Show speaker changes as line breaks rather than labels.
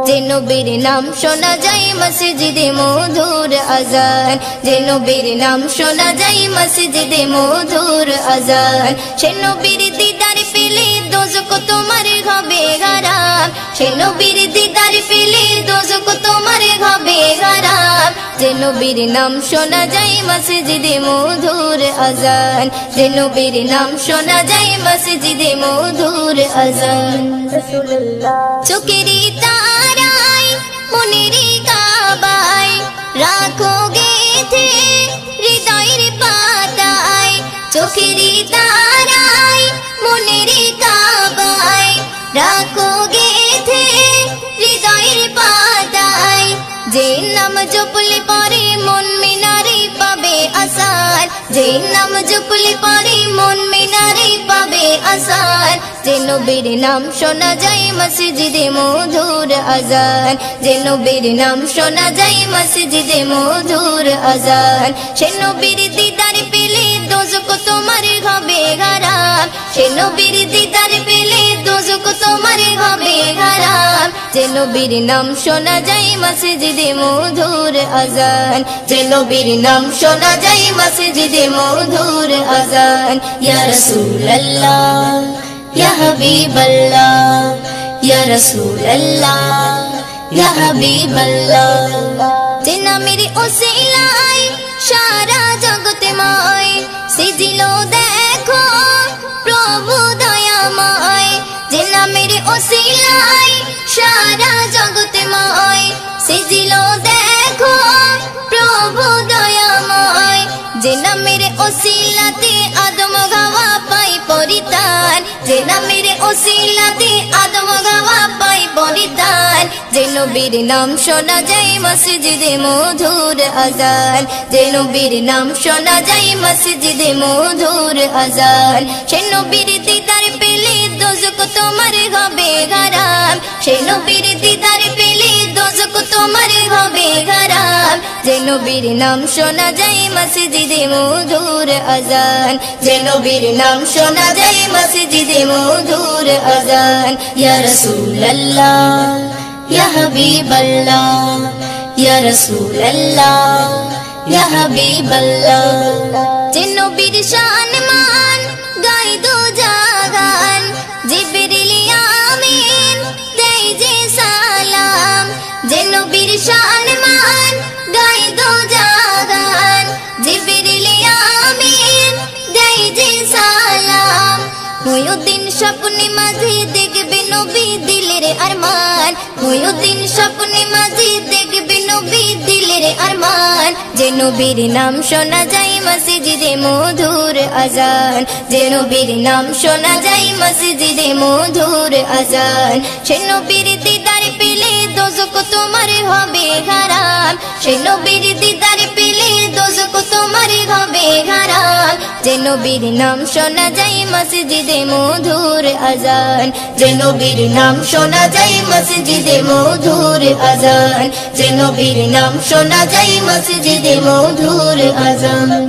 যে নবীর নাম শোনা যায় মসজিদে মধুর আজান, যে নবীর নাম শোনা যায় মসজিদে মধুর আজান। সে নবীর দিদার পেলে দোজখ তোমার হবে হারাম, সে নবীর দিদার পেলে দোজখ তোমার হবে হারাম। যে নবীর নাম শোনা যায় মসজিদে মধুর আজান, যে নবীর নাম শোনা যায় মসজিদে মধুর আজান। চোখেরই তারায় মনেরই কাবায় রাখো গেথে হৃদয়ের পাতায়, চোখেরই তারায় মনেরই কাবায় রাখো গেথে হৃদয়ের পাতায়। যে নাম জপলে পরে মন মিনারে পাবে আসার, যে নাম জপলে পরে মন মিনারে পাবে আসার। যে নবীর নাম শোনা যায় মসজিদে মধুর আজান, যে নবীর নাম শোনা যায় মসজিদে মধুর আজান। সে নবীর দিদার পেলে দোজখ তোমার হবে হারাম, সে নবীর দিদার পেলে দোজখ তোমার হবে হারাম। যে নবীর নাম শোনা যায় মসজিদে মধুর আজান, যে নবীর নাম শোনা যায় মসজিদে মধুর আজান। ইয়া রাসূলুল্লাহ ইয়া হাবিবাল্লাহ, ইয়া রাসূলুল্লাহ ইয়া হাবিবাল্লাহ। যে নামের ওসিলায় সারা জগৎময় সিজিল দেখো প্রভু দয়াময়, যে নামের ওসিলায় সারা জগৎময় সিজিল দেখো প্রভু দয়াময়। যে নামের ওসিলাতে আদম গাওয়া পাই পরিত্রাণ, যে নামের ওসিলাতে আদম গাওয়া পাই পরিত্রাণ। যে নবীর নাম শোনা যায় মসজিদে মধুর আজান, যে নবীর নাম শোনা যায় মসজিদে মধুর আজান। সে নবীর দিদার পেলে দোজখ তোমার হবে হারাম, সে নবীর দিদার পেলে দোজখ তোমার হবে হারাম। যে নবীর নাম শোনা যায় মসজিদে মধুর আজান, যে নবীর নাম শোনা যায় মসজিদে মধুর আজান। ইয়া রাসূলুল্লাহ ইয়া হাবিবাল্লাহ, ইয়া রাসূলুল্লাহ ইয়া হাবিবাল্লাহ। যে নবীর শান মান গাই দো জাগান, জিবরিল আমিন দেয় যে সালাম। যে নবীর শান মান গাই দো জাগান, জিবরিল আমিন দেয় যে সালাম। ময়ূদিন স্বপ্নে মাঝে দেখবে নবী দিলের আরমান, ময়ূদিন স্বপ্নে মাঝে দেখবে নবী দিলের আরমান। যে নবীর নাম শোনা যায় মসজিদে মধুর আজান, যে নবীর নাম শোনা যায় মসজিদে মধুর আজান। সে নবীর দিদার পেলে দোজখ তোমার হবে হারাম, সে নবীর দিদার পেলে দোজখ তোমার হবে হারাম। যে নবীর নাম শোনা যায় মসজিদে মধুর আজান, যে নবীর নাম শোনা যায় মসজিদে মধুর আজান, যে নবীর নাম শোনা যায় মসজিদে মধুর আজান।